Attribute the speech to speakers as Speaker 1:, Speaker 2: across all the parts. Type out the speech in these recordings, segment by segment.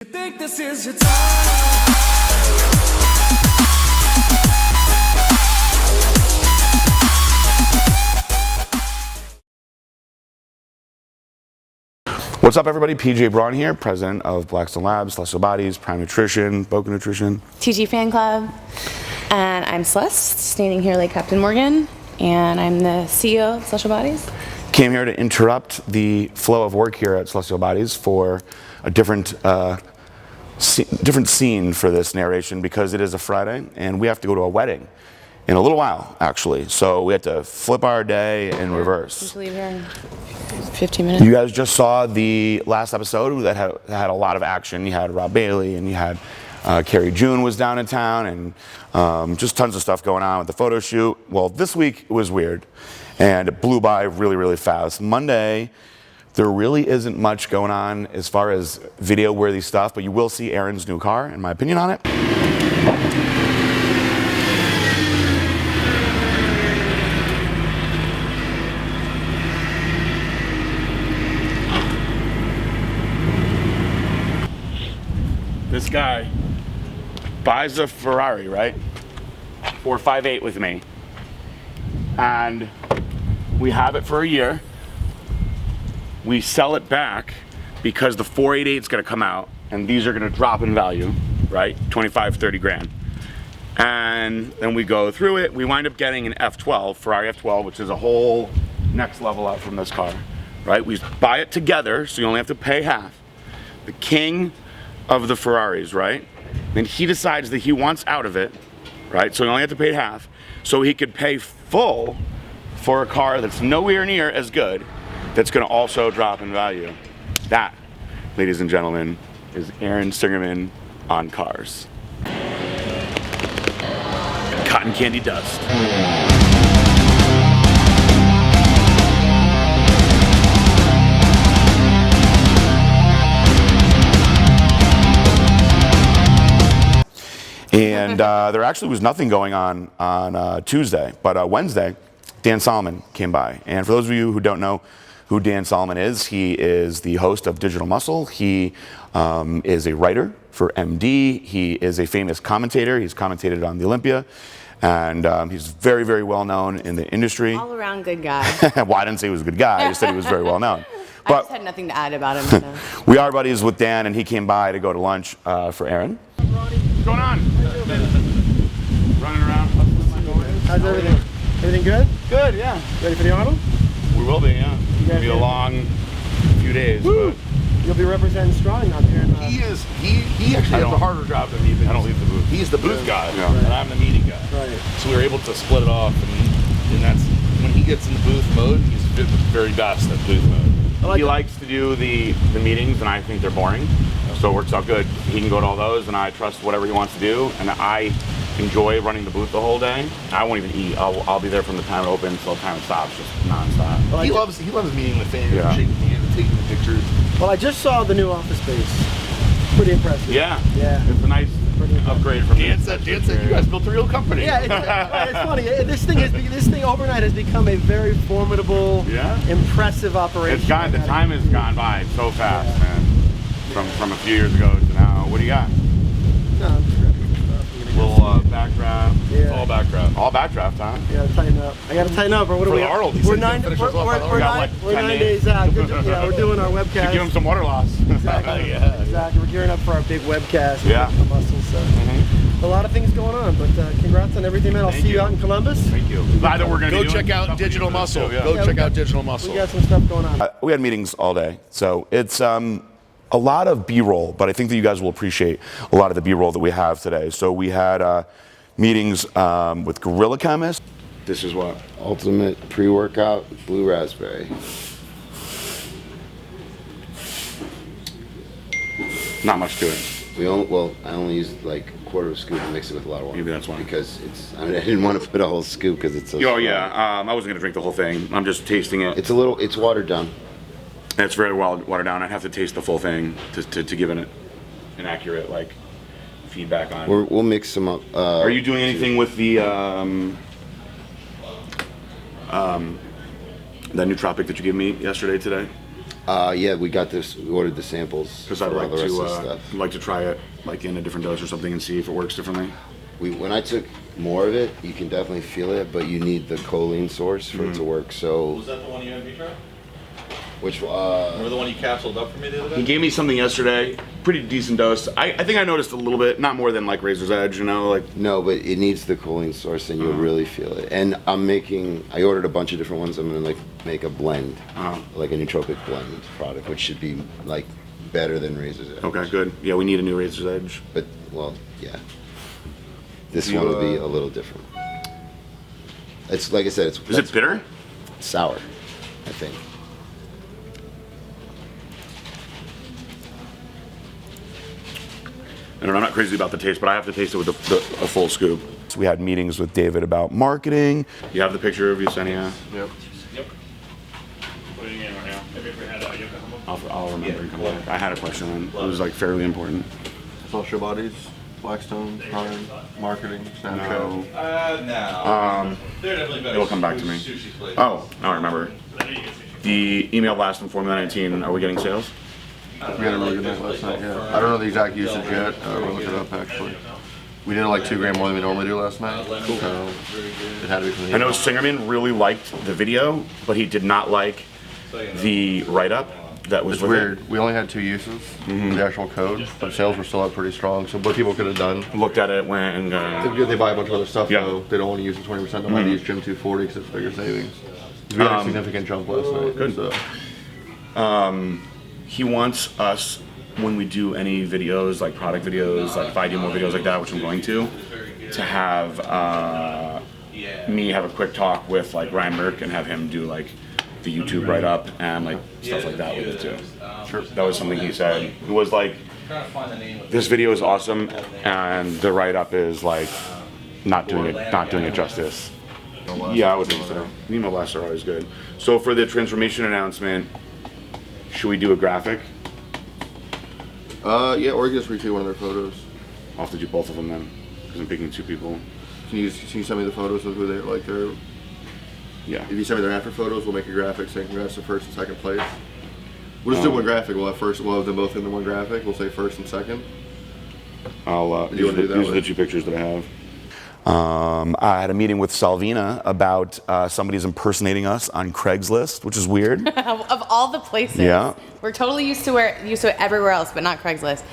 Speaker 1: Think this is your time.
Speaker 2: What's up, everybody? PJ Braun here, president of Blackstone Labs, Celestial Bodiez, Prime Nutrition, Boca Nutrition,
Speaker 3: TG Fan Club, and I'm Celeste, standing here like Captain Morgan, and I'm the CEO of Celestial Bodiez.
Speaker 2: Came here to interrupt the flow of work here at Celestial Bodiez for a different scene for this narration, because it is a Friday and we have to go to a wedding in a little while, actually. So we have to flip our day in reverse.
Speaker 3: Just leave here in 15 minutes.
Speaker 2: You guys just saw the last episode that had a lot of action. You had Rob Bailey and you had Carrie June was down in town, and just tons of stuff going on with the photo shoot. Well, this week it was weird and it blew by really, really fast. Monday, there really isn't much going on as far as video-worthy stuff, but you will see Aaron's new car, in my opinion on it. This guy buys a Ferrari, right? 458 with me. And we have it for a year. We sell it back because the 488 is gonna come out and these are gonna drop in value, right? 25, 30 grand. And then we go through it. We wind up getting an F12, Ferrari F12, which is a whole next level up from this car, right? We buy it together, so you only have to pay half. The king of the Ferraris, right? Then he decides that he wants out of it, right? So you only have to pay half, so he could pay full for a car that's nowhere near as good, that's gonna also drop in value. That, ladies and gentlemen, is Aaron Singerman on cars. Cotton candy dust. And there actually was nothing going on Tuesday, but Wednesday, Dan Solomon came by. And for those of you who don't know who Dan Solomon is, he is the host of Digital Muscle. He is a writer for MD. He is a famous commentator. He's commentated on the Olympia. And he's very, very well known in the industry.
Speaker 3: All around good guy.
Speaker 2: Well, I didn't say he was a good guy. I just said he was very well known.
Speaker 3: I just had nothing to add about him. So.
Speaker 2: We are buddies with Dan, and he came by to go to lunch for Aaron. What's going on? Running around.
Speaker 4: How's everything? Everything good?
Speaker 2: Good, yeah.
Speaker 4: Ready for the auto?
Speaker 2: We will be, yeah. It'll be a long few days.
Speaker 4: Woo!
Speaker 2: But
Speaker 4: You'll be representing Strong out there.
Speaker 5: He actually has a harder job than me.
Speaker 2: I don't leave the booth.
Speaker 5: He's the booth guy,
Speaker 2: Yeah.
Speaker 5: and I'm the meeting guy.
Speaker 4: Right.
Speaker 5: So we were able to split it off, and that's when he gets in booth mode. He's the very best at booth mode.
Speaker 2: He likes to do the meetings, and I think they're boring. So it works out good. He can go to all those, and I trust whatever he wants to do. And I enjoy running the booth the whole day. I won't even eat. I'll be there from the time it opens till the time it stops, just nonstop.
Speaker 5: He loves meeting with fans,
Speaker 2: Yeah.
Speaker 5: shaking hands, taking the pictures.
Speaker 4: Well, I just saw the new office space. Pretty impressive.
Speaker 2: Yeah.
Speaker 4: Yeah.
Speaker 2: It's a nice upgrade from
Speaker 5: Dan said, you guys built a real company.
Speaker 4: Yeah, it's funny. This thing overnight has become a very formidable, impressive operation.
Speaker 2: The time has gone by so fast, man. From a few years ago to now. What do you got?
Speaker 4: No, I'm just grabbing some stuff.
Speaker 2: Little backdraft.
Speaker 4: Yeah.
Speaker 5: It's all background.
Speaker 2: All backdraft, huh?
Speaker 4: I gotta tighten up. Or what
Speaker 5: For
Speaker 4: are we?
Speaker 5: the Arnold, he
Speaker 4: We're
Speaker 5: said
Speaker 4: nine.
Speaker 5: he'll finish us off by the
Speaker 4: We're
Speaker 5: Arnold.
Speaker 2: We got, like, 10
Speaker 4: 9
Speaker 2: days.
Speaker 4: days out. Yeah, we're doing our webcast.
Speaker 2: Give him some water loss.
Speaker 4: Exactly.
Speaker 5: Yeah.
Speaker 4: Exactly. We're gearing up for our big webcast.
Speaker 2: Yeah.
Speaker 4: The muscles. So a lot of things going on, but congrats on everything, man. I'll see you out in Columbus.
Speaker 2: Thank you. Glad that we're going to
Speaker 5: Go check out Digital Muscle. Go check out Digital Muscle.
Speaker 4: We got some stuff going on.
Speaker 2: We had meetings all day, so it's a lot of B-roll, but I think that you guys will appreciate a lot of the B-roll that we have today. So we had meetings with Guerrilla Chemist. This is what?
Speaker 6: Ultimate pre-workout blue raspberry.
Speaker 2: Not much to it.
Speaker 6: I only used like a quarter of a scoop and mix it with a lot of water.
Speaker 2: Maybe that's why.
Speaker 6: Because I didn't want to put a whole scoop because it's so
Speaker 2: Oh
Speaker 6: strong.
Speaker 2: yeah, I wasn't gonna drink the whole thing. I'm just tasting it.
Speaker 6: It's watered down.
Speaker 2: It's very well watered down. I'd have to taste the full thing to give it an accurate feedback on.
Speaker 6: We'll mix them up.
Speaker 2: Are you doing anything with the that nootropic that you gave me yesterday, today?
Speaker 6: Yeah, we got this. We ordered the samples
Speaker 2: Because
Speaker 6: for
Speaker 2: I'd
Speaker 6: all
Speaker 2: like
Speaker 6: the rest of the
Speaker 2: to
Speaker 6: stuff.
Speaker 2: like to try it like in a different dose or something and see if it works differently.
Speaker 6: When I took more of it, you can definitely feel it, but you need the choline source for it to work. So,
Speaker 5: Was that the one you had me try?
Speaker 6: which
Speaker 5: Remember the one you capsuled up for me the other day?
Speaker 2: He gave me something yesterday, pretty decent dose. I think I noticed a little bit, not more than like Razor's Edge, you know, like.
Speaker 6: No, but it needs the choline source, and you'll really feel it. And I ordered a bunch of different ones. I'm gonna like make a blend, like a nootropic blend product, which should be like better than Razor's Edge.
Speaker 2: Okay, good. Yeah, we need a new Razor's Edge.
Speaker 6: But well, yeah. This one will be a little different. It's like I said,
Speaker 2: Is it bitter?
Speaker 6: sour, I think.
Speaker 2: I don't know, I'm not crazy about the taste, but I have to taste it with a full scoop. So we had meetings with David about marketing. You have the picture of Yesenia?
Speaker 5: Yep.
Speaker 2: I'll remember and come back. I had a question on it. It was like fairly important.
Speaker 7: Celestial Bodiez, Blackstone, Prime, marketing, Snapchat.
Speaker 2: No.
Speaker 5: They're definitely better.
Speaker 2: It'll come back to me.
Speaker 5: Sushi place.
Speaker 2: Oh, now I remember. The email blast from Formula 19, are we getting sales?
Speaker 7: We had a really good night last night, yeah. I don't know the exact usage yet. We'll look it up actually. We did like 2 grand more than we normally do last night. So it had to be from the
Speaker 2: I know Singerman really liked the video, but he did not like the write-up that was
Speaker 7: It's
Speaker 2: with
Speaker 7: weird.
Speaker 2: it.
Speaker 7: We only had 2 uses for the actual code, but sales were still up pretty strong. So what people could have done,
Speaker 2: Looked at it, went and
Speaker 7: if they buy a bunch of other stuff
Speaker 2: Yeah.
Speaker 7: though, they don't want to use the 20%. They might use Gym 240 because it's bigger savings. We had a significant jump last night.
Speaker 2: good.
Speaker 7: So.
Speaker 2: he wants us, when we do any videos, like product videos, like if I do more videos like that, which I'm going to have me have a quick talk with like Ryan Merck and have him do like the YouTube write-up and like stuff like that with it too. Sure. That was something he said. It was like, this video is awesome and the write-up is like not doing it justice. Yeah, I would think so. Email blasts are always good. So for the transformation announcement, should we do a graphic?
Speaker 7: Yeah, or you can just retweet one of their photos.
Speaker 2: I'll have to do both of them then, because I'm picking 2 people.
Speaker 7: Can you send me the photos of who they like? Their
Speaker 2: Yeah.
Speaker 7: If you send me their after photos, we'll make a graphic saying congrats to first and second place. We'll just do one graphic. We'll have them both in the one graphic. We'll say first and second.
Speaker 2: I'll
Speaker 7: You wanna do that
Speaker 2: these are
Speaker 7: way?
Speaker 2: the 2 pictures that I have. I had a meeting with Salvina about somebody's impersonating us on Craigslist, which is weird.
Speaker 3: Of all the places.
Speaker 2: Yeah.
Speaker 3: We're totally used to it everywhere else, but not Craigslist.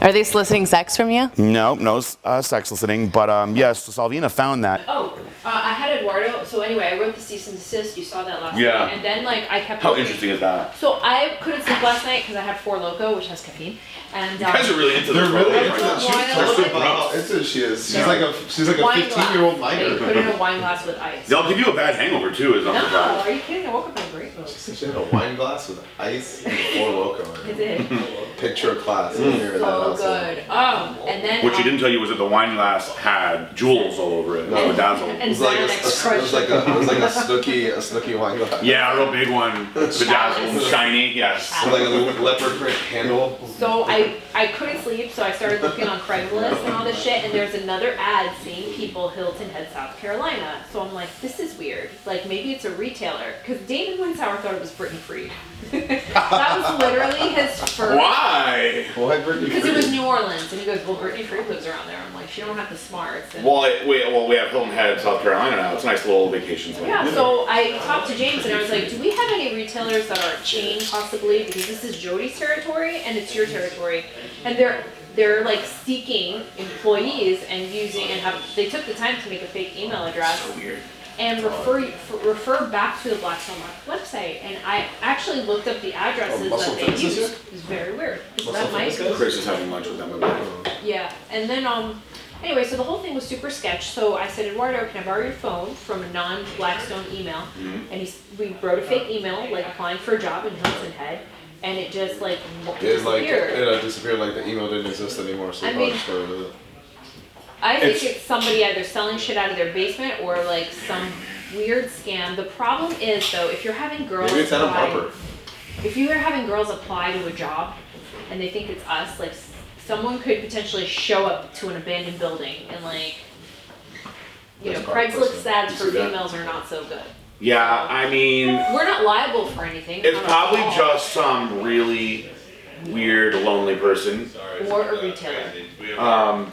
Speaker 3: Are they soliciting sex from you?
Speaker 2: No sex listening, but yes, so Salvina found that.
Speaker 8: Oh, I had Eduardo. So anyway, I wrote the cease and desist. You saw that last
Speaker 2: Yeah.
Speaker 8: night. And then like I kept.
Speaker 2: How
Speaker 8: looking.
Speaker 2: interesting is that?
Speaker 8: So I couldn't sleep last night because I had 4 Loko, which has caffeine. And
Speaker 2: You guys are really into this.
Speaker 6: really
Speaker 2: right?
Speaker 6: into
Speaker 8: that.
Speaker 6: They're super into she is. She's like a
Speaker 8: wine
Speaker 6: 15-year-old
Speaker 8: glass.
Speaker 6: minor.
Speaker 8: They put in a wine glass with ice.
Speaker 2: They'll give you a bad hangover too, is
Speaker 8: No,
Speaker 2: not surprised.
Speaker 8: are you kidding? I woke up in a great mood.
Speaker 6: She had a wine glass with ice and 4 Loko
Speaker 8: I
Speaker 6: in
Speaker 8: did.
Speaker 6: it. Picture of class.
Speaker 8: So good. And then.
Speaker 2: What she didn't tell you was that the wine glass had jewels all over it, bedazzled.
Speaker 8: And
Speaker 6: It was like
Speaker 8: Xanax
Speaker 6: it
Speaker 8: crushed.
Speaker 6: was like a snooky wine glass.
Speaker 2: Yeah, a real big one, bedazzled, shiny, yes.
Speaker 6: With like a little leopard print handle.
Speaker 8: So I couldn't sleep, so I started looking on Craigslist and all this shit, and there's another ad saying people Hilton Head, South Carolina. So I'm like, this is weird. Like maybe it's a retailer, because David Winsauer thought it was Brittany Freed. That was literally his first.
Speaker 2: Why?
Speaker 6: Why Brittany
Speaker 8: Because it
Speaker 6: Freed?
Speaker 8: was New Orleans, and he goes, well, Brittany Freed lives around there. I'm like, she don't have the smarts. And
Speaker 2: Well, we have Hilton Head, South Carolina now. It's a nice little vacation spot.
Speaker 8: yeah, so I talked to James and I was like, do we have any retailers that are a chain possibly? Because this is Jody's territory and it's your territory. And they're like seeking employees and they took the time to make a fake email address and refer back to the Blackstone website. And I actually looked up the addresses that they used. It was very weird. That might
Speaker 2: Chris is having lunch with them about
Speaker 8: yeah, and then anyway, so the whole thing was super sketch. So I said, Eduardo, can I borrow your phone from a non-Blackstone email? And we wrote a fake email, like applying for a job in Hilton Head, and it just like disappeared.
Speaker 6: It disappeared like the email didn't exist anymore, so
Speaker 8: I
Speaker 6: they
Speaker 8: mean-
Speaker 6: just started with it.
Speaker 8: I think it's somebody either selling shit out of their basement or like some weird scam. The problem is though, if you're having girls
Speaker 6: Maybe it's Adam
Speaker 8: apply,
Speaker 6: Harper.
Speaker 8: if you are having girls apply to a job and they think it's us, like someone could potentially show up to an abandoned building and like,
Speaker 6: That's
Speaker 8: Craigslist
Speaker 6: possible.
Speaker 8: ads
Speaker 2: You
Speaker 8: for
Speaker 2: see that?
Speaker 8: females are not so good.
Speaker 2: Yeah, I mean,
Speaker 8: We're not liable for anything.
Speaker 2: it's
Speaker 8: on our
Speaker 2: probably
Speaker 8: fault.
Speaker 2: just some really weird, lonely person
Speaker 8: Or a retailer.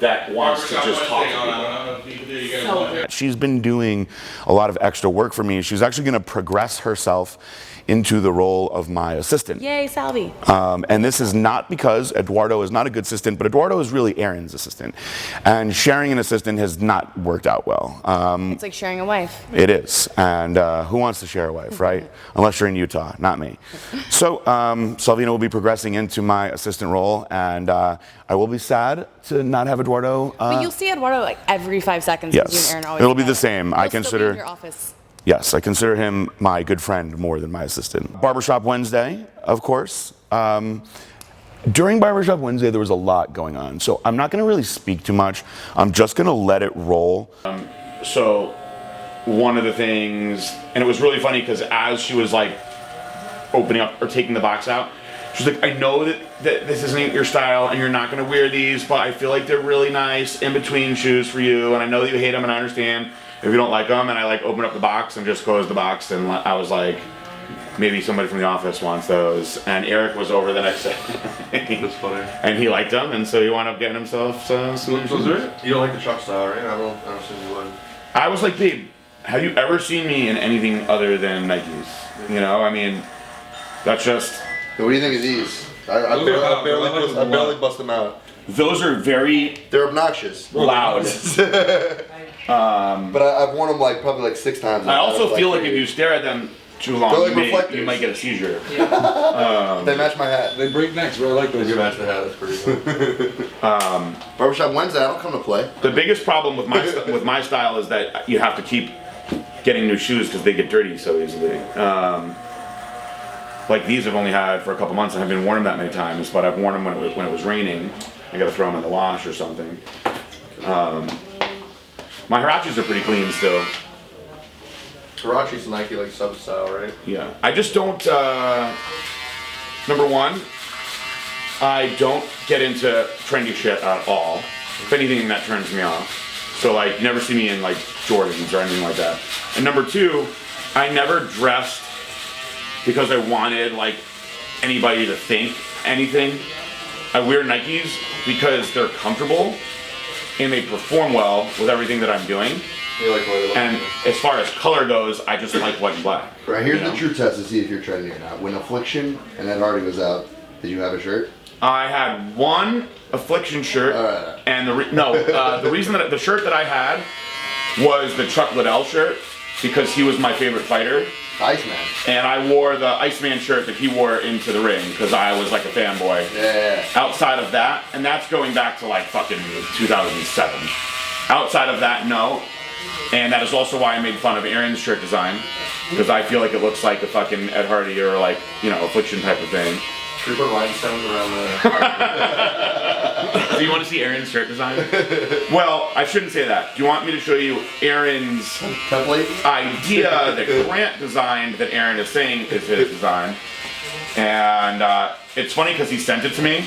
Speaker 2: that wants to just talk to people.
Speaker 8: So weird.
Speaker 2: She's been doing a lot of extra work for me. She's actually going to progress herself into the role of my assistant.
Speaker 3: Yay, Salvi.
Speaker 2: And this is not because Eduardo is not a good assistant, but Eduardo is really Aaron's assistant. And sharing an assistant has not worked out well.
Speaker 3: It's like sharing a wife.
Speaker 2: It is. And who wants to share a wife, right? Unless you're in Utah, not me. So Salvina will be progressing into my assistant role, and I will be sad to not have Eduardo.
Speaker 3: But you'll see Eduardo like every 5 seconds. 'Cause you
Speaker 2: Yes,
Speaker 3: and Aaron always
Speaker 2: it'll be
Speaker 3: together.
Speaker 2: the same.
Speaker 3: He'll
Speaker 2: I
Speaker 3: still be
Speaker 2: consider.
Speaker 3: in your office.
Speaker 2: Yes, I consider him my good friend more than my assistant. Barbershop Wednesday, of course. During Barbershop Wednesday, there was a lot going on, so I'm not going to really speak too much. I'm just going to let it roll. So one of the things, and it was really funny because as she was like opening up or taking the box out, she's like, I know that this isn't your style and you're not going to wear these, but I feel like they're really nice in-between shoes for you, and I know that you hate them and I understand if you don't like them. And I like open up the box and just close the box, and I was like, maybe somebody from the office wants those. And Eric was over the next day.
Speaker 7: That's funny.
Speaker 2: And he liked them, and so he wound up getting himself some.
Speaker 7: You don't like the truck style, right? I don't think you would.
Speaker 2: I was like, babe, have you ever seen me in anything other than Nikes? You know, I mean, that's just.
Speaker 7: Hey, what do you think of these? I barely bust them out.
Speaker 2: Those are very.
Speaker 7: They're obnoxious.
Speaker 2: Loud.
Speaker 7: But I've worn them like probably like 6 times.
Speaker 2: I also feel like if you stare at them too long,
Speaker 7: They're like
Speaker 2: you might get a seizure.
Speaker 7: they match my hat.
Speaker 5: They break necks, but I like those.
Speaker 7: They match the hat. That's pretty cool. Barbershop Wednesday. I don't come to play.
Speaker 2: The biggest problem with my style is that you have to keep getting new shoes because they get dirty so easily. Like these I've only had for a couple months. I haven't worn them that many times, but I've worn them when it was raining. I gotta throw them in the wash or something. My Hirachis are pretty clean still.
Speaker 7: Karachi's Nike like sub style, right?
Speaker 2: Yeah. I just don't. Number one, I don't get into trendy shit at all. If anything, that turns me off. So like, you never see me in like Jordans or anything like that. And number two, I never dressed because I wanted like anybody to think anything. I wear Nikes because they're comfortable and they perform well with everything that I'm doing.
Speaker 7: You like what
Speaker 2: And as far as color goes, I just like white and black.
Speaker 7: Right, here's
Speaker 2: you know?
Speaker 7: the true test to see if you're trendy or not. When Affliction and Ed Hardy was out, did you have a shirt?
Speaker 2: I had one Affliction shirt, and the reason that the shirt that I had was the Chuck Liddell shirt because he was my favorite fighter.
Speaker 7: Iceman.
Speaker 2: And I wore the Iceman shirt that he wore into the ring because I was like a fanboy.
Speaker 7: Yeah.
Speaker 2: Outside of that, and that's going back to like fucking 2007. Outside of that, no. And that is also why I made fun of Aaron's shirt design because I feel like it looks like a fucking Ed Hardy or like, you know, Affliction type of thing.
Speaker 7: Should we put rhinestones around the...
Speaker 2: Do you want to see Aaron's shirt design? Well, I shouldn't say that. Do you want me to show you Aaron's
Speaker 7: template
Speaker 2: idea that Grant designed that Aaron is saying is his design? And it's funny because he sent it to me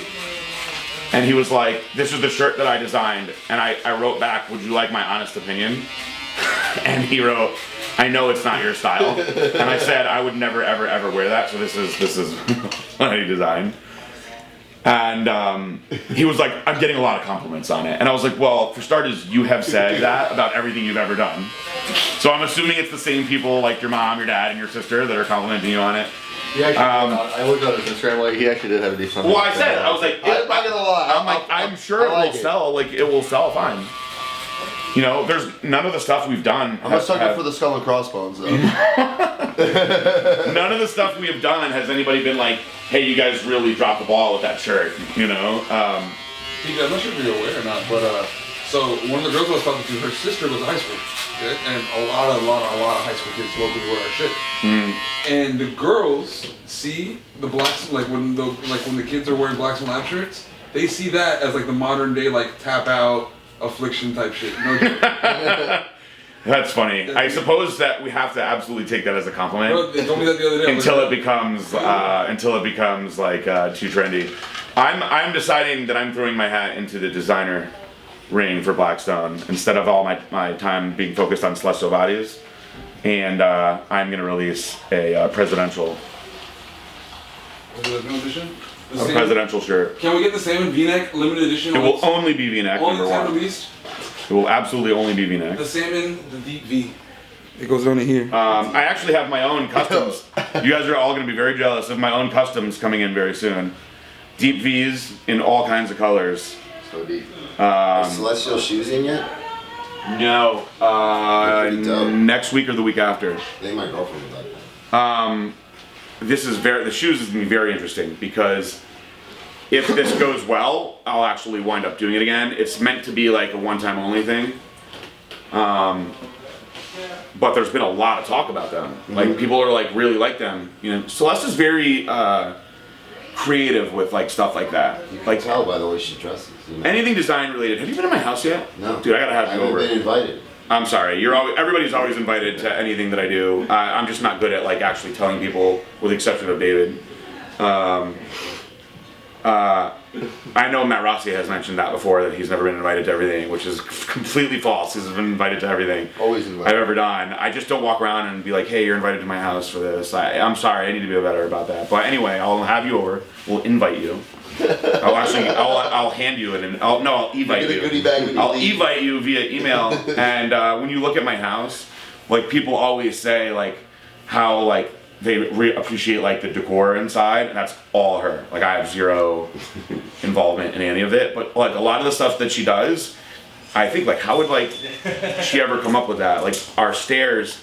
Speaker 2: and he was like, this is the shirt that I designed. And I wrote back, would you like my honest opinion? And he wrote, I know it's not your style. And I said, I would never, ever, ever wear that. So this is what he designed. And he was like, I'm getting a lot of compliments on it. And I was like, well, for starters, you have said that about everything you've ever done. So I'm assuming it's the same people like your mom, your dad, and your sister that are complimenting you on it.
Speaker 7: Yeah, I looked at his Instagram, like he actually did have a decent.
Speaker 2: Well, I said, I was like,
Speaker 7: I'm not gonna lie.
Speaker 2: I'm like, I'm sure it will sell. Like, it will sell fine. You know, there's none of the stuff we've done.
Speaker 7: I'm a sucker for the skull and crossbones, though.
Speaker 2: None of the stuff we have done has anybody been like, hey, you guys really dropped the ball with that shirt, you know?
Speaker 5: I'm not sure if you're aware or not, but so one of the girls I was talking to, her sister was in high school, okay? And a lot of high school kids locally wear our shit. And the girls see the blacks, like when the kids are wearing blacks and lab shirts, they see that as like the modern day like tap out Affliction type shit. No joke.
Speaker 2: That's funny. I suppose that we have to absolutely take that as a compliment.
Speaker 5: No, they told me that the other day.
Speaker 2: Until it becomes like too trendy. I'm deciding that I'm throwing my hat into the designer ring for Blackstone instead of all my time being focused on Celestial Bodiez. and I'm going to release a presidential
Speaker 5: edition?
Speaker 2: presidential shirt.
Speaker 5: Can we get the same in V-neck limited edition?
Speaker 2: It will only be V-neck.
Speaker 5: Only
Speaker 2: Number
Speaker 5: the time
Speaker 2: one.
Speaker 5: released?
Speaker 2: It will absolutely only be V-neck.
Speaker 5: The salmon, the deep V. It goes down to here.
Speaker 2: I actually have my own customs. You guys are all going to be very jealous of my own customs coming in very soon. Deep V's in all kinds of colors.
Speaker 6: So deep. Are Celestial shoes in yet?
Speaker 2: No. Next week or the week after.
Speaker 6: I think my girlfriend would like that.
Speaker 2: The shoes is going to be very interesting because if this goes well, I'll actually wind up doing it again. It's meant to be like a one-time only thing. But there's been a lot of talk about them. Like people are like really like them. You know, Celeste is very creative with like stuff like that.
Speaker 6: You can
Speaker 2: like
Speaker 6: tell by the way she dresses. You know?
Speaker 2: Anything design related. Have you been in my house yet?
Speaker 6: No.
Speaker 2: Dude, I gotta have
Speaker 6: I
Speaker 2: you
Speaker 6: haven't
Speaker 2: over.
Speaker 6: been invited.
Speaker 2: I'm sorry. Everybody's always invited to anything that I do. I'm just not good at like actually telling people, with the exception of David. I know Matt Rossi has mentioned that before, that he's never been invited to everything, which is completely false. He's been invited to everything
Speaker 6: Always invited.
Speaker 2: I've ever done. I just don't walk around and be like, hey, you're invited to my house for this. I'm sorry, I need to be better about that. But anyway, I'll have you over. We'll invite you. I'll hand you it, and I'll evite you.
Speaker 6: Goodie bag when you
Speaker 2: I'll
Speaker 6: leave.
Speaker 2: evite you via email. And when you look at my house, like people always say like how like they appreciate like the decor inside, and that's all her. Like I have zero involvement in any of it, but like a lot of the stuff that she does, I think like how would like she ever come up with that? Like our stairs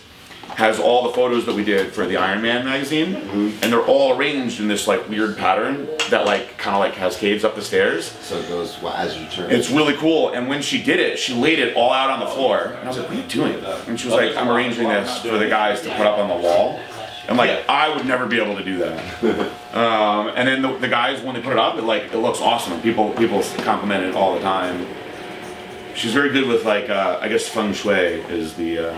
Speaker 2: has all the photos that we did for the Iron Man magazine, and they're all arranged in this like weird pattern that like kind of like cascades up the stairs.
Speaker 6: So it goes as you turn.
Speaker 2: It's really cool. And when she did it, she laid it all out on the floor, and I was like, "What are you doing?" And she was like, "I'm arranging this for the guys to put up on the wall." And like I would never be able to do that. And then the guys, when they put it up, it looks awesome. People compliment it all the time. She's very good with like I guess feng shui is the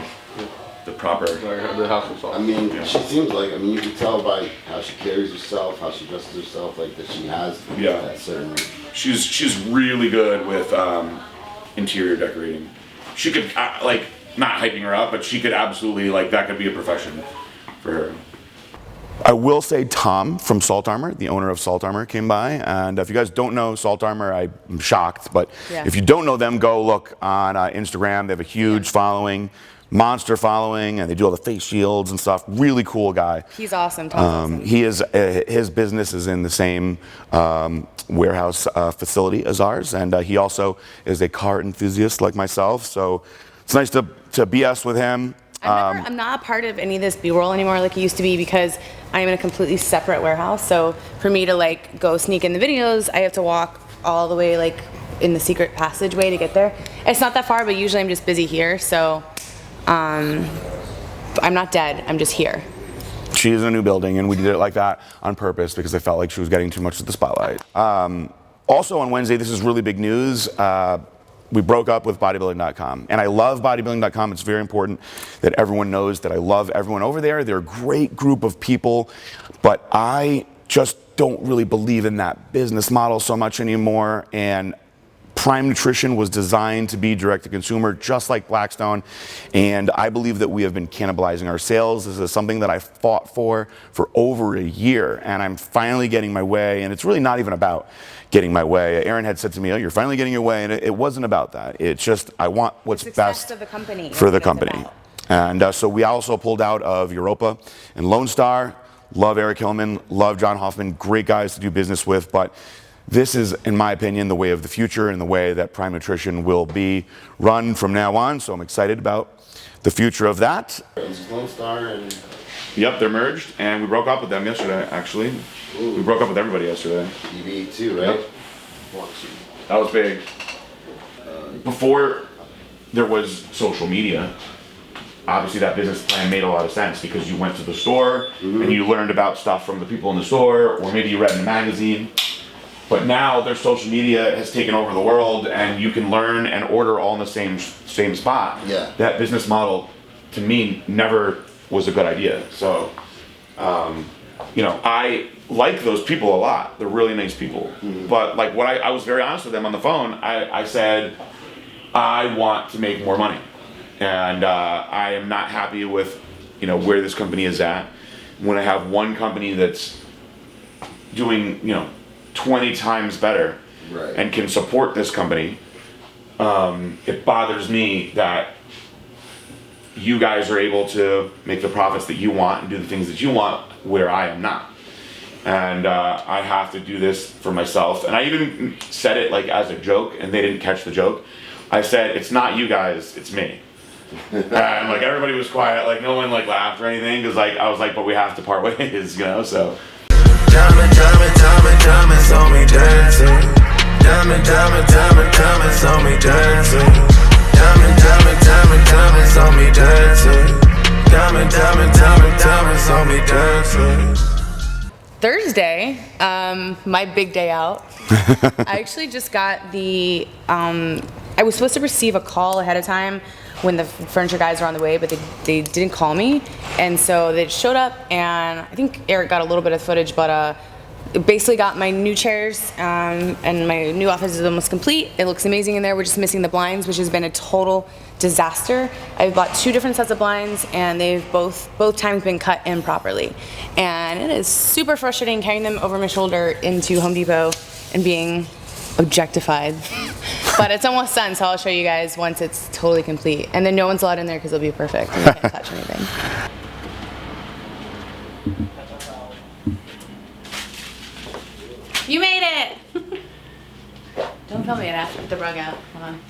Speaker 2: proper.
Speaker 7: The house looks awesome.
Speaker 6: I mean, she seems like, you can tell by how she carries herself, how she dresses herself, like that she has that certain.
Speaker 2: She's really good with interior decorating. She could like not hyping her up, but she could absolutely like that could be a profession for her. I will say Tom from Salt Armor, the owner of Salt Armor, came by, and if you guys don't know Salt Armor, I'm shocked, but if you don't know them, go look on Instagram. They have a huge following, monster following, and they do all the face shields and stuff. Really cool guy.
Speaker 3: He's awesome. Tom's awesome.
Speaker 2: He is his business is in the same warehouse facility as ours, and he also is a car enthusiast like myself. So it's nice to BS with him.
Speaker 3: I'm not a part of any of this B-roll anymore like it used to be because I'm in a completely separate warehouse. So for me to like go sneak in the videos, I have to walk all the way like in the secret passageway to get there. It's not that far, but usually I'm just busy here. So I'm not dead. I'm just here.
Speaker 2: She is in a new building, and we did it like that on purpose because I felt like she was getting too much of the spotlight. Also on Wednesday, this is really big news. We broke up with bodybuilding.com, and I love bodybuilding.com. It's very important that everyone knows that I love everyone over there. They're a great group of people, but I just don't really believe in that business model so much anymore. And Prime Nutrition was designed to be direct to consumer, just like Blackstone. And I believe that we have been cannibalizing our sales. This is something that I fought for over a year, and I'm finally getting my way. And it's really not even about getting my way. Aaron had said to me, "Oh, you're finally getting your way," and it wasn't about that. It's just I want what's best
Speaker 3: of the company,
Speaker 2: for the company. And so we also pulled out of Europa and Lone Star. Love Eric Hillman, love John Hoffman, great guys to do business with, but this is, in my opinion, the way of the future and the way that Prime Nutrition will be run from now on. So I'm excited about the future of that.
Speaker 6: Lone Star and.
Speaker 2: Yep, they're merged, and we broke up with them yesterday, actually. Ooh. We broke up with everybody yesterday.
Speaker 6: EV too, right?
Speaker 2: Yep. That was big. Before there was social media, obviously that business plan made a lot of sense because you went to the store and you learned about stuff from the people in the store, or maybe you read in a magazine. But now their social media has taken over the world, and you can learn and order all in the same spot.
Speaker 6: Yeah.
Speaker 2: That business model, to me, never was a good idea. So, I like those people a lot. They're really nice people. But like what I was very honest with them on the phone. I said, I want to make more money, and I am not happy with you know, where this company is at. When I have one company that's doing, you know, 20 times better and can support this company, it bothers me that you guys are able to make the profits that you want and do the things that you want where I am not. And I have to do this for myself. And I even said it like as a joke, and they didn't catch the joke. I said, it's not you guys, it's me. And like everybody was quiet, like no one like laughed or anything, because like I was like, but we have to part ways, you know, so.
Speaker 1: Diamonds on me dancing. Diamonds on me dancing. Diamonds on me dancing. Diamonds on me dancing.
Speaker 3: Thursday, my big day out. I actually just got the, I was supposed to receive a call ahead of time when the furniture guys were on the way, but they didn't call me. And so they showed up, and I think Eric got a little bit of footage, but basically got my new chairs, and my new office is almost complete. It looks amazing in there. We're just missing the blinds, which has been a total disaster. I've bought 2 different sets of blinds, and they've both times been cut improperly. And it is super frustrating carrying them over my shoulder into Home Depot and being objectified. But it's almost done, so I'll show you guys once it's totally complete. And then no one's allowed in there because it'll be perfect. And you can't touch anything. You made it! Don't film me it after the rug out. Hold on.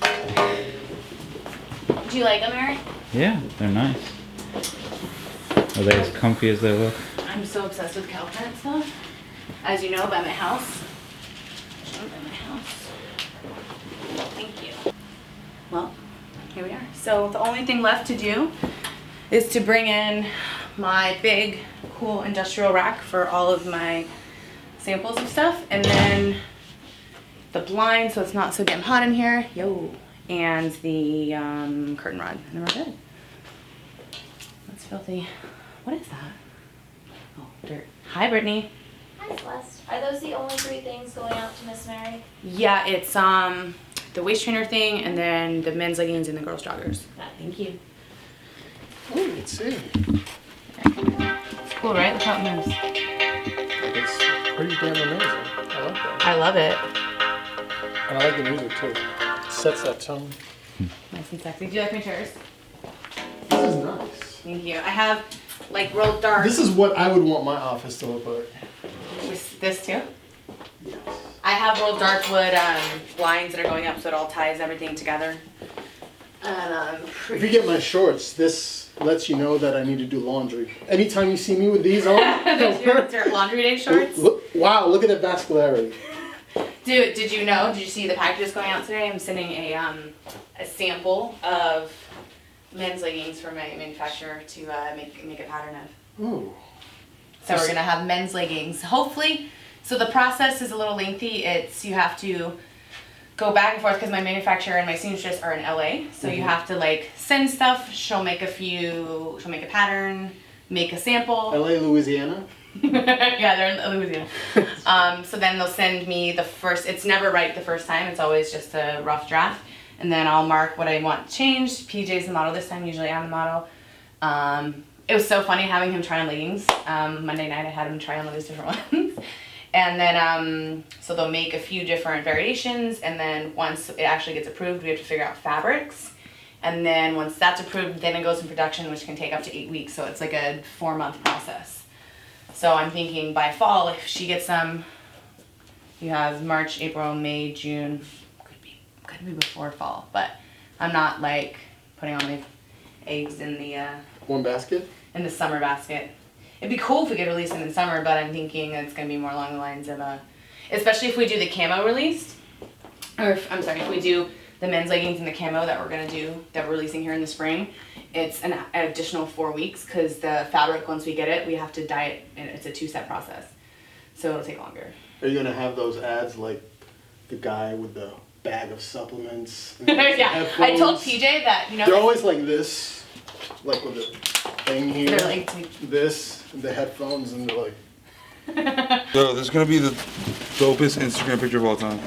Speaker 3: Do you like them, Eric?
Speaker 9: Yeah, they're nice. Are they as comfy as they look?
Speaker 3: I'm so obsessed with cow print stuff. As you know, by my house. By my house. Thank you. Well, here we are. So the only thing left to do is to bring in my big, cool industrial rack for all of my samples of stuff, and then the blind so it's not so damn hot in here, and the curtain rod, and then we're good. That's filthy. What is that? Oh, dirt. Hi, Brittany.
Speaker 10: Hi, Celeste. Are those the only 3 things going out to Miss Mary?
Speaker 3: Yeah, it's the waist trainer thing, and then the men's leggings and the girls' joggers.
Speaker 10: Thank you.
Speaker 4: Oh, let's see.
Speaker 3: It's cool, right? Look how it moves.
Speaker 4: It's pretty damn amazing. I like that.
Speaker 3: I love it.
Speaker 4: And I like the music too. It sets that tone.
Speaker 3: Nice and sexy. Do you like my chairs?
Speaker 4: This is nice.
Speaker 3: Thank you. I have like real dark.
Speaker 4: This is what I would want my office to look like.
Speaker 3: With this too?
Speaker 4: Yes.
Speaker 3: I have real dark wood blinds that are going up, so it all ties everything together. And
Speaker 4: If you get my shorts, this lets you know that I need to do laundry. Anytime you see me with these on,
Speaker 3: There's your laundry day shorts.
Speaker 4: Wow, look at the vascularity.
Speaker 3: Dude, did you know? Did you see the packages going out today? I'm sending a sample of men's leggings for my manufacturer to make a pattern of.
Speaker 4: Ooh.
Speaker 3: So we're gonna have men's leggings, hopefully. So the process is a little lengthy. You have to go back and forth because my manufacturer and my seamstress are in LA. So you have to like send stuff. She'll make a pattern, make a sample.
Speaker 4: LA, Louisiana?
Speaker 3: Yeah, they're in Louisiana. So then they'll send me the first, it's never right the first time. It's always just a rough draft. And then I'll mark what I want changed. PJ's the model this time, usually I'm the model. It was so funny having him try on leggings. Monday night I had him try on all these different ones. And then, so they'll make a few different variations, and then once it actually gets approved, we have to figure out fabrics. And then once that's approved, then it goes in production, which can take up to 8 weeks, so it's like a 4-month process. So I'm thinking by fall, if she gets some, you have March, April, May, June, could be before fall, but I'm not like putting all my eggs in the
Speaker 4: one basket?
Speaker 3: In the summer basket. It'd be cool if we could release them in summer, but I'm thinking it's gonna be more along the lines of especially if we do the camo release, or if we do the men's leggings and the camo that we're releasing here in the spring, it's an additional 4 weeks because the fabric, once we get it, we have to dye it, and it's a 2-step process, so it'll take longer.
Speaker 4: Are you gonna have those ads like the guy with the bag of supplements?
Speaker 3: Yeah, I told PJ that,
Speaker 4: they're always like this, like with the thing here.
Speaker 3: They're like
Speaker 4: this, the headphones, and they're like.
Speaker 5: So this is gonna be the dopest Instagram picture of all time.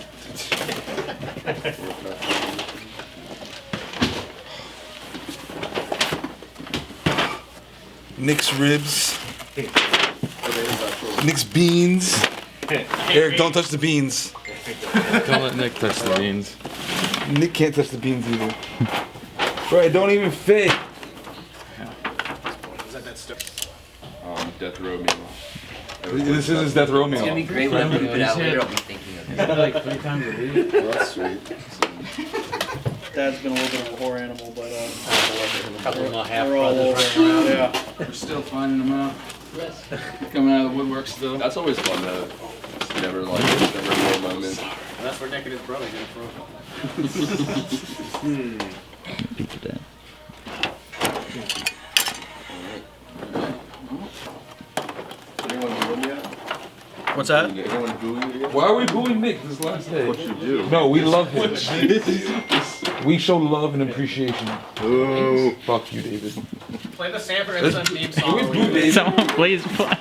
Speaker 11: Nick's ribs. Nick's beans. Eric, don't touch the beans.
Speaker 12: Don't let Nick touch the beans.
Speaker 11: Nick can't touch the beans either. Bro, it don't even fit.
Speaker 12: Death row meal.
Speaker 11: This is his death row meal.
Speaker 13: It's gonna be great when we put it out later. I'll be thinking of it.
Speaker 9: Like 3 times a week.
Speaker 6: Well, that's sweet.
Speaker 4: Dad's been a little bit of a horror animal, but
Speaker 13: Couple of half
Speaker 4: we're all
Speaker 13: brothers
Speaker 4: over.
Speaker 13: running around.
Speaker 4: Yeah.
Speaker 12: We're still finding them out. Coming out of the woodwork still.
Speaker 7: That's always fun though. It's never like never a real moment.
Speaker 13: And that's where Nick and his brother get it from.
Speaker 4: What's that?
Speaker 7: Anyone boo you yet?
Speaker 11: Why are we booing Nick this last day?
Speaker 7: What you do?
Speaker 11: No, we love him. We show love and appreciation.
Speaker 6: Ooh.
Speaker 11: Fuck you, David.
Speaker 13: Play the Sanford and Son theme song.
Speaker 11: Can we boo David?
Speaker 9: Someone please play.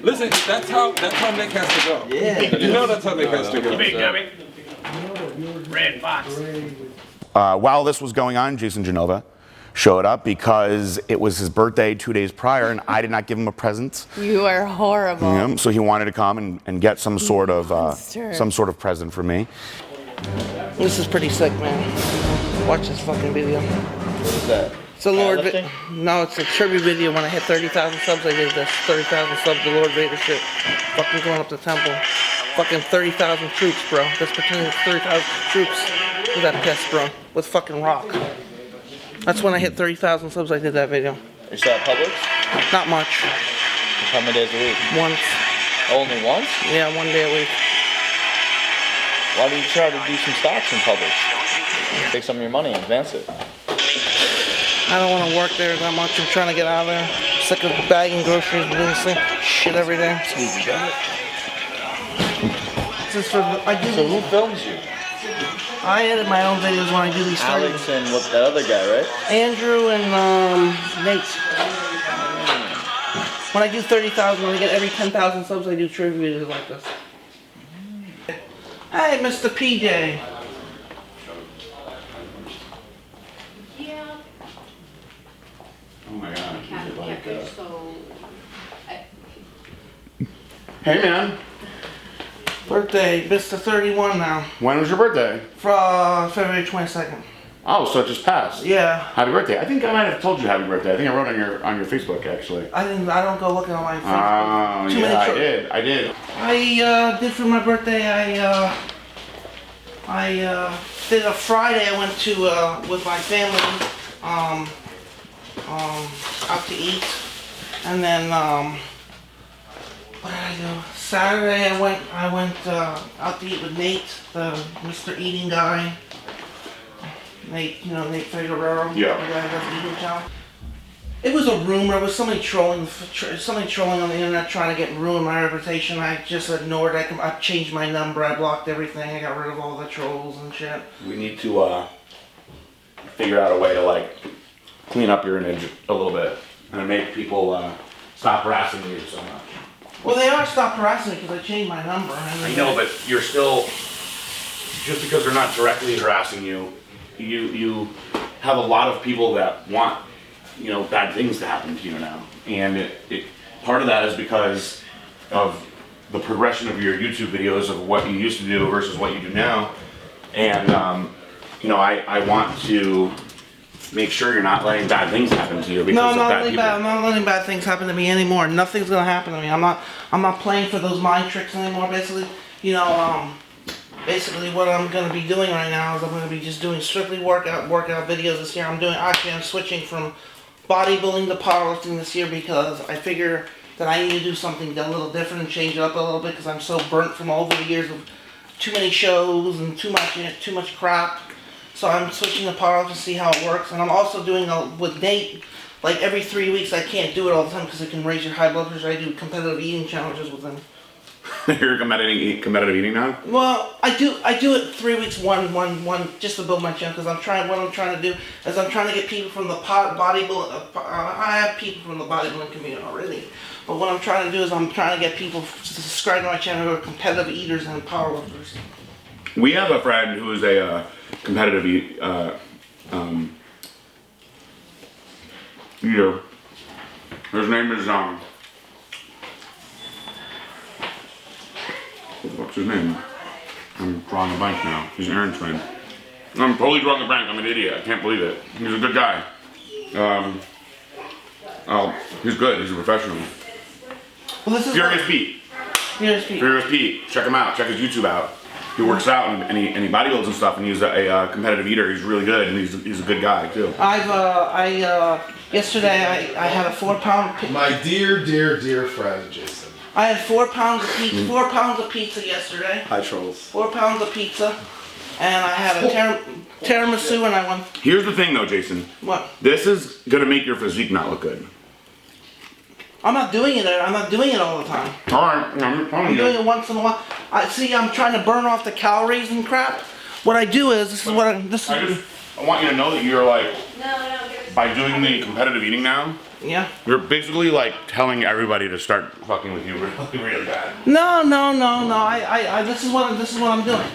Speaker 11: Listen, that's how Nick has to go. Yeah. You know that's how Nick has to go.
Speaker 13: Big dummy. Red box.
Speaker 2: While this was going on, Jason Genova showed up because it was his birthday 2 days prior, and I did not give him a present.
Speaker 3: You are horrible.
Speaker 2: Yeah, so he wanted to come and get some sort of
Speaker 3: Monster.
Speaker 2: present for me.
Speaker 14: This is pretty sick, man. Watch this fucking video.
Speaker 6: What is that?
Speaker 14: It's a Lord No, it's a tribute video. When I hit 30,000 subs, I did this. 30,000 subs, the Lord Vader shit. Fucking going up the temple. Fucking 30,000 troops, bro. That's pretending it's 30,000 troops with that piss, bro. With fucking rock. That's when I hit 30,000 subs, I did that video.
Speaker 15: You saw Publix?
Speaker 14: Not much.
Speaker 15: How many days a week?
Speaker 14: Once.
Speaker 15: Only once?
Speaker 14: Yeah, 1 day a week.
Speaker 15: Why don't you try to do some stocks in Publix? Take some of your money and advance it.
Speaker 14: I don't want to work there that much. I'm trying to get out of there. I'm sick of bagging groceries and doing the same shit every day. This is for
Speaker 15: So who films you?
Speaker 14: I edit my own videos when I do these
Speaker 15: Alex and what, that other guy, right?
Speaker 14: Andrew and Nate. When I do 30,000, when I get every 10,000 subs, I do trivia videos like this. Hey, Mr. PJ.
Speaker 8: Yeah.
Speaker 2: Oh my god.
Speaker 14: Hey, man. Birthday, Mr. 31 now.
Speaker 2: When was your birthday?
Speaker 14: February 22nd.
Speaker 2: Oh, so it just passed.
Speaker 14: Yeah.
Speaker 2: Happy birthday. I think I might have told you happy birthday. I think I wrote on your Facebook actually.
Speaker 14: I don't go looking on my Facebook.
Speaker 2: Oh, yeah, I did.
Speaker 14: I did for my birthday. I did a Friday. I went to with my family out to eat, and then what did I do? Saturday I went out to eat with Nate, the Mr. Eating guy. Nate, Nate Figueroa.
Speaker 2: Yeah.
Speaker 14: The guy who does the eating channel. It was a rumor. It was somebody trolling on the internet trying to ruin my reputation. I just ignored it. I changed my number. I blocked everything. I got rid of all the trolls and shit.
Speaker 2: We need to figure out a way to like clean up your image a little bit and make people stop harassing you so much.
Speaker 14: Well, they are stopped harassing me because I changed my number.
Speaker 2: I know, but you're still, just because they're not directly harassing you, you have a lot of people that want, bad things to happen to you now. And part of that is because of the progression of your YouTube videos of what you used to do versus what you do now. And, I want to make sure you're not letting bad things happen to you because of bad people.
Speaker 14: I'm not letting bad things happen to me anymore. Nothing's gonna happen to me. I'm not playing for those mind tricks anymore. Basically, basically what I'm gonna be doing right now is I'm gonna be just doing strictly workout videos this year. I'm switching from bodybuilding to powerlifting this year because I figure that I need to do something a little different and change it up a little bit because I'm so burnt from over the years of too many shows and too much crap. So I'm switching to powerlifting to see how it works. And I'm also doing with Nate, like every 3 weeks. I can't do it all the time because it can raise your high blood pressure. I do competitive eating challenges with him.
Speaker 2: You're competitive eating now?
Speaker 14: Well, I do it 3 weeks, one, just to build my channel, because what I'm trying to do is I'm trying to get people from the bodybuilding, I have people from the bodybuilding community already, but what I'm trying to do is I'm trying to get people to subscribe to my channel who are competitive eaters and powerlifters.
Speaker 2: We have a friend who is a competitive eater. His name is what's his name? I'm drawing a blank now. He's Aaron's friend. I'm totally drawing a blank. I'm an idiot. I can't believe it. He's a good guy. He's good. He's a professional.
Speaker 14: Well, this is
Speaker 2: Furious Pete. Furious Pete. Check him out. Check his YouTube out. He works out and he bodybuilds and stuff, and he's a competitive eater. He's really good, and he's a good guy too.
Speaker 14: Yesterday I had a 4-pound.
Speaker 16: My dear friend Jason.
Speaker 14: I had 4 pounds of pizza. 4 pounds of pizza yesterday.
Speaker 6: Hi, trolls.
Speaker 14: 4 pounds of pizza, and I had a tiramisu, and I won.
Speaker 2: Here's the thing, though, Jason.
Speaker 14: What?
Speaker 2: This is gonna make your physique not look good.
Speaker 14: I'm not doing it. I'm not doing it all the time.
Speaker 2: All right,
Speaker 14: I'm doing it once in a while. I'm trying to burn off the calories and crap. What I do is
Speaker 2: I want you to know that you're like, by doing the competitive eating now.
Speaker 14: Yeah.
Speaker 2: You're basically like telling everybody to start fucking with you really bad.
Speaker 14: No. This is what I'm doing.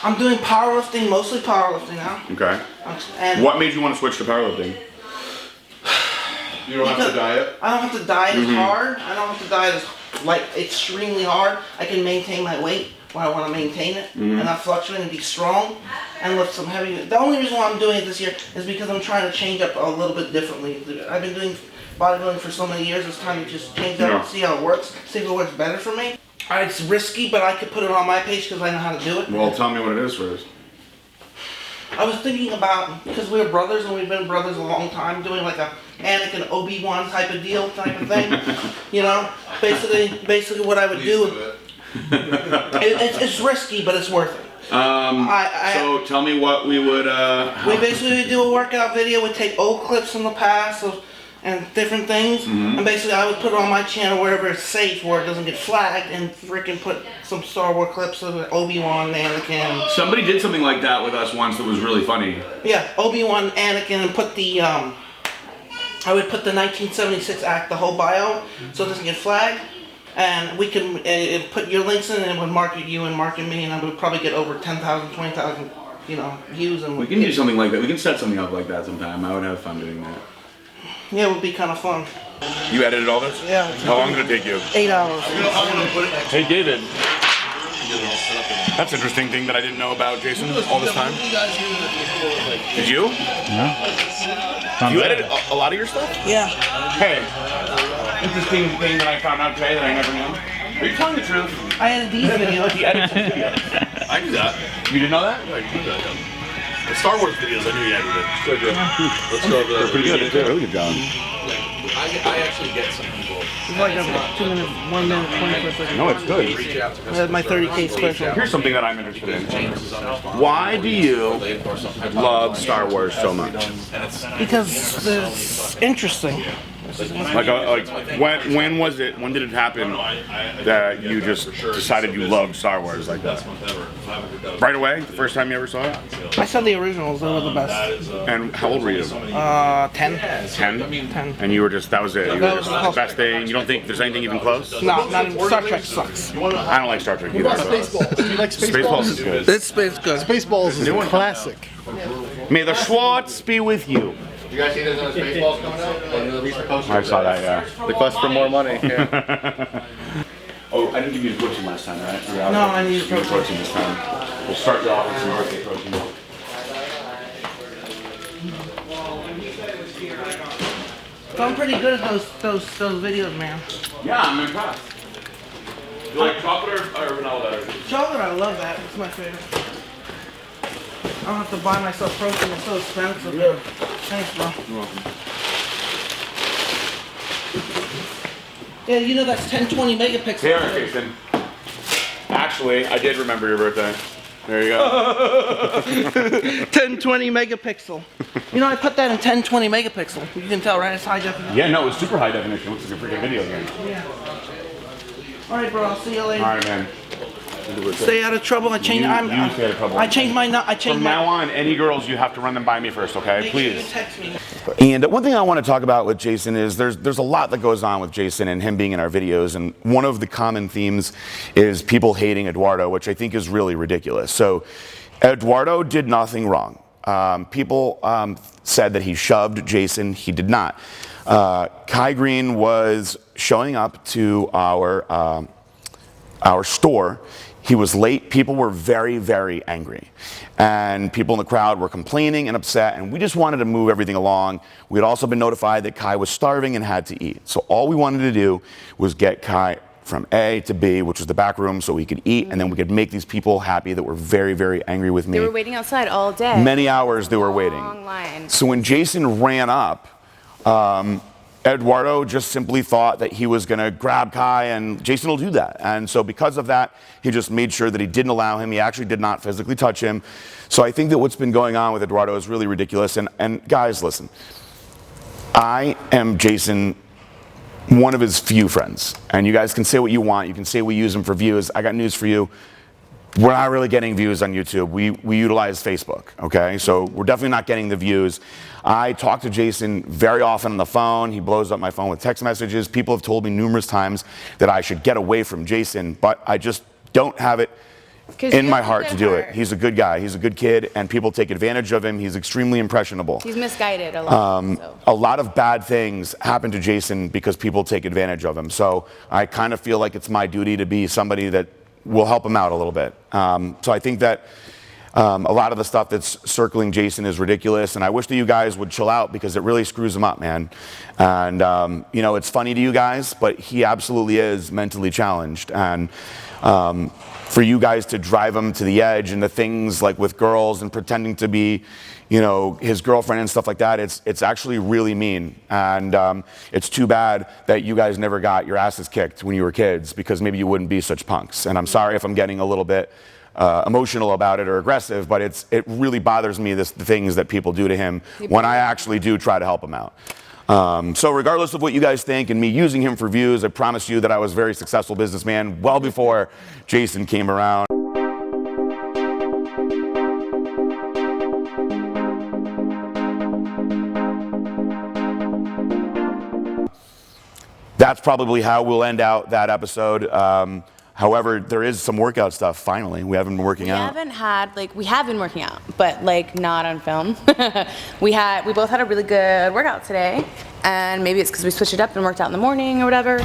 Speaker 14: I'm doing powerlifting, mostly powerlifting now.
Speaker 2: Okay.
Speaker 14: And
Speaker 2: what made you want to switch to powerlifting?
Speaker 16: You don't have to diet?
Speaker 14: I don't have to diet as hard. I don't have to diet as extremely hard. I can maintain my weight when I want to maintain it and not fluctuate and be strong and lift some heavy. The only reason why I'm doing it this year is because I'm trying to change up a little bit differently. I've been doing bodybuilding for so many years. It's time to just change up and see how it works. See if it works better for me. It's risky, but I could put it on my page because I know how to do it.
Speaker 2: Well, tell me what it is first.
Speaker 14: I was thinking about, because we're brothers and we've been brothers a long time, doing like a Anakin Obi-Wan type of thing. You know, basically what I would do. It's risky, but it's worth it.
Speaker 2: So tell me what we would.
Speaker 14: We basically would do a workout video. We'd take old clips from the past and different things, and basically I would put it on my channel wherever it's safe, where it doesn't get flagged, and freaking put some Star Wars clips of Obi-Wan, Anakin.
Speaker 2: Somebody did something like that with us once that was really funny.
Speaker 14: Yeah, Obi-Wan, Anakin, and put the I would put the 1976 act, the whole bio, so it doesn't get flagged. And we can put your links in, and it would market you and market me, and I would probably get over 10,000, 20,000, views. And
Speaker 2: we can do something like that. We can set something up like that sometime. I would have fun doing that.
Speaker 14: Yeah, it would be kind of fun.
Speaker 2: You edited all this?
Speaker 14: Yeah.
Speaker 2: How long did it take you?
Speaker 14: 8 hours.
Speaker 2: Hey, David. That's an interesting thing that I didn't know about Jason all this time. Did you?
Speaker 9: No.
Speaker 2: You edited a lot of your stuff?
Speaker 14: Yeah.
Speaker 2: Hey, interesting thing that I found out today that I never knew. Are you telling the truth?
Speaker 14: I edited these videos.
Speaker 2: He edits his videos.
Speaker 16: I knew that.
Speaker 2: You didn't know that?
Speaker 16: Yeah, I knew that. The Star Wars videos, I knew you edited. Good, good. Let's go.
Speaker 2: They're pretty good. Really good job.
Speaker 16: I actually get some people.
Speaker 14: It's like a 2 minute, 1 minute, 24 seconds.
Speaker 2: No, it's good.
Speaker 14: I had my 30K special.
Speaker 2: Here's something that I'm interested in. Why do you love Star Wars so much?
Speaker 14: Because it's interesting.
Speaker 2: When was it? When did it happen that you just decided you loved Star Wars like that? Right away, the first time you ever saw it?
Speaker 14: I saw the originals; they were the best.
Speaker 2: And how old were you?
Speaker 14: 10.
Speaker 2: 10. And you were that was it. You were just the best thing. You don't think there's anything even close?
Speaker 14: No, not Star Trek sucks.
Speaker 2: I don't like Star Trek either.
Speaker 4: What about Spaceballs? Do you like Spaceballs?
Speaker 2: Spaceballs is good.
Speaker 14: It's good.
Speaker 4: Spaceballs is a classic.
Speaker 2: May the Schwartz be with you.
Speaker 7: You guys see there's no Spaceballs coming out?
Speaker 2: I saw that, yeah.
Speaker 7: The quest for more money. Yeah.
Speaker 2: Oh, I didn't give you the protein last time, right?
Speaker 14: No, I need
Speaker 2: the protein this time. We'll start you off with some birthday protein.
Speaker 14: So I'm pretty good at those videos, man.
Speaker 2: Yeah, I'm impressed. You like chocolate or vanilla better?
Speaker 14: Chocolate, I love that. It's my favorite. I don't have to buy myself protein. It's so expensive. Yeah. Thanks, bro.
Speaker 2: You're welcome.
Speaker 14: Yeah, you know that's 1020 megapixels.
Speaker 2: Here, Jason. Actually, I did remember your birthday. There you go.
Speaker 14: 1020 megapixel. You know, I put that in 1020 megapixel. You can tell, right? It's high definition.
Speaker 2: Yeah, no, it's super high definition. It looks like a freaking video game.
Speaker 14: Yeah. All right, bro. I'll see you later.
Speaker 2: All right, man.
Speaker 14: Stay out of trouble. I changed.
Speaker 2: You stay out of trouble.
Speaker 14: I changed my.
Speaker 2: From now on, any girls, you have to run them by me first, okay?
Speaker 14: Make sure you
Speaker 2: Please.
Speaker 14: text me.
Speaker 2: And one thing I want to talk about with Jason is there's a lot that goes on with Jason and him being in our videos, and one of the common themes is people hating Eduardo, which I think is really ridiculous. So Eduardo did nothing wrong. People said that he shoved Jason. He did not. Kai Green was showing up to our store. He was late. People were very, very angry. And people in the crowd were complaining and upset, and we just wanted to move everything along. We had also been notified that Kai was starving and had to eat. So all we wanted to do was get Kai from A to B, which was the back room, so we could eat, and then we could make these people happy that were very, very angry with me.
Speaker 3: They were waiting outside all day.
Speaker 2: Many hours they were waiting.
Speaker 3: Long line.
Speaker 2: So when Jason ran up, Eduardo just simply thought that he was going to grab Kai, and Jason will do that. And so because of that, he just made sure that he didn't allow him. He actually did not physically touch him. So I think that what's been going on with Eduardo is really ridiculous. And guys, listen, I am Jason, one of his few friends. And you guys can say what you want. You can say we use him for views. I got news for you. We're not really getting views on YouTube. We utilize Facebook, okay? So we're definitely not getting the views. I talk to Jason very often on the phone. He blows up my phone with text messages. People have told me numerous times that I should get away from Jason, but I just don't have it in my heart to do it. He's a good guy. He's a good kid, and people take advantage of him. He's extremely impressionable.
Speaker 3: He's misguided a lot.
Speaker 2: A lot of bad things happen to Jason because people take advantage of him. So I kind of feel like it's my duty to be somebody that will help him out a little bit. So I think that a lot of the stuff that's circling Jason is ridiculous, and I wish that you guys would chill out because it really screws him up, man. And you know, it's funny to you guys, but he absolutely is mentally challenged. And for you guys to drive him to the edge and the things like with girls and pretending to be, you know, his girlfriend and stuff like that, it's actually really mean. And it's too bad that you guys never got your asses kicked when you were kids, because maybe you wouldn't be such punks. And I'm sorry if I'm getting a little bit emotional about it or aggressive, but it really bothers me, the things that people do to him when I actually do try to help him out. So regardless of what you guys think and me using him for views, I promise you that I was a very successful businessman well before Jason came around. That's probably how we'll end out that episode. However, there is some workout stuff, finally. We haven't been working out.
Speaker 3: We have been working out, but like not on film. We both had a really good workout today, and maybe it's because we switched it up and worked out in the morning or whatever.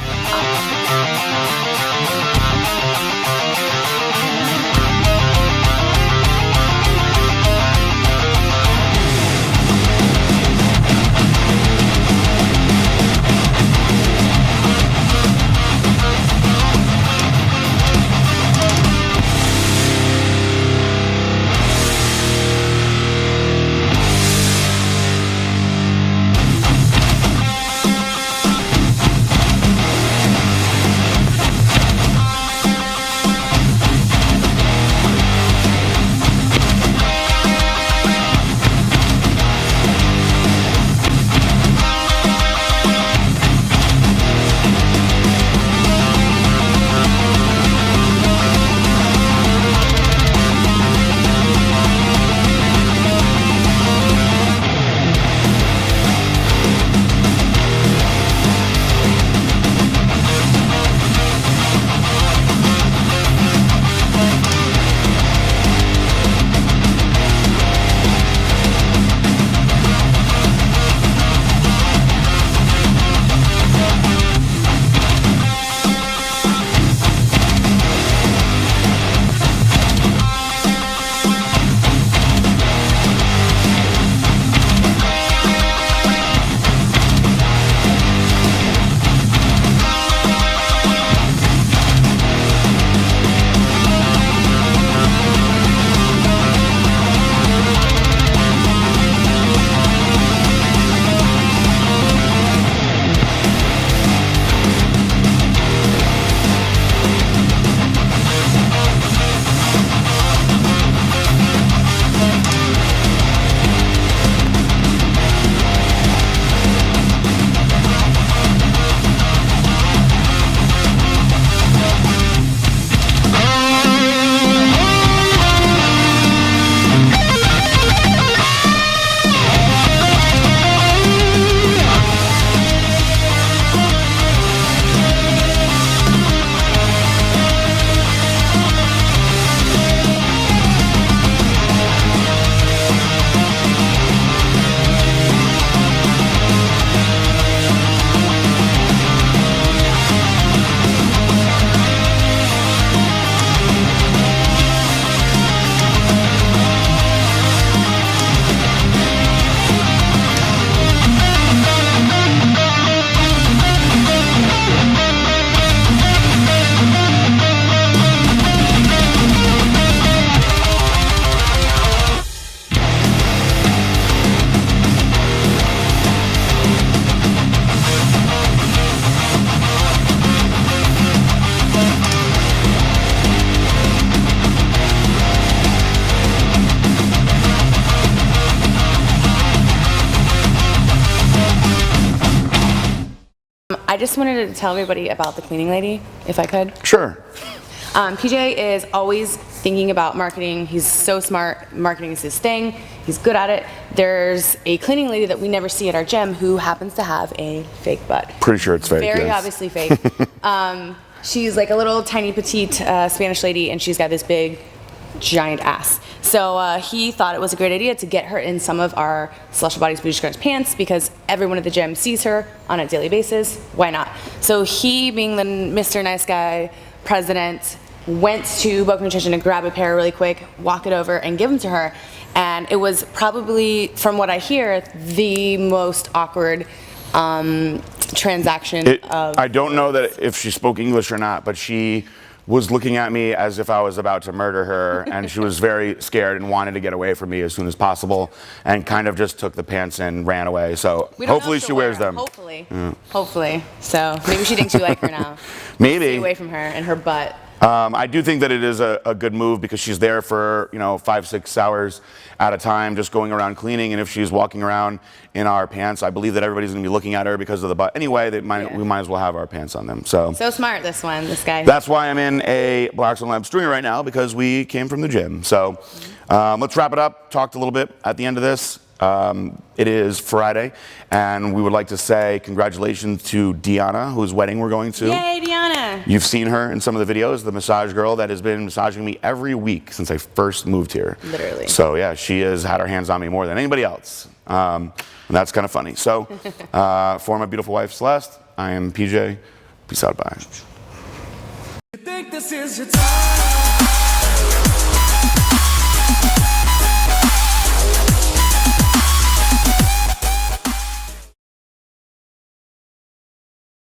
Speaker 3: just wanted to tell everybody about the cleaning lady, if I could.
Speaker 2: Sure.
Speaker 3: PJ is always thinking about marketing. He's so smart. Marketing is his thing. He's good at it. There's a cleaning lady that we never see at our gym who happens to have a fake butt.
Speaker 2: Pretty sure it's fake.
Speaker 3: Very
Speaker 2: yes.
Speaker 3: obviously fake. She's like a little tiny petite Spanish lady, and she's got this big, giant ass. So he thought it was a great idea to get her in some of our Celestial Bodiez Booty Scrunch pants because everyone at the gym sees her on a daily basis. Why not? So he, being the Mr. Nice Guy president, went to Boca Nutrition to grab a pair really quick, walk it over, and give them to her. And it was probably, from what I hear, the most awkward transaction of...
Speaker 2: I don't know that if she spoke English or not, but she was looking at me as if I was about to murder her, and she was very scared and wanted to get away from me as soon as possible, and kind of just took the pants and ran away. So hopefully she wears them.
Speaker 3: Hopefully. Yeah. Hopefully. So maybe she thinks you like her now.
Speaker 2: Maybe.
Speaker 3: Stay away from her and her butt.
Speaker 2: I do think that it is a good move because she's there for 5-6 hours at a time, just going around cleaning. And if she's walking around in our pants, I believe that everybody's going to be looking at her because of the butt. Anyway, we might as well have our pants on them. So
Speaker 3: smart, this guy.
Speaker 2: That's why I'm in a Blacks on Lab stringer right now, because we came from the gym. So let's wrap it up. Talked a little bit at the end of this. It is Friday, and we would like to say congratulations to Deanna, whose wedding we're going to.
Speaker 3: Yay, Deanna!
Speaker 2: You've seen her in some of the videos, the massage girl that has been massaging me every week since I first moved here.
Speaker 3: Literally.
Speaker 2: So yeah, she has had her hands on me more than anybody else. And that's kind of funny. So for my beautiful wife, Celeste, I am PJ. Peace out, bye.
Speaker 1: You think this is your time?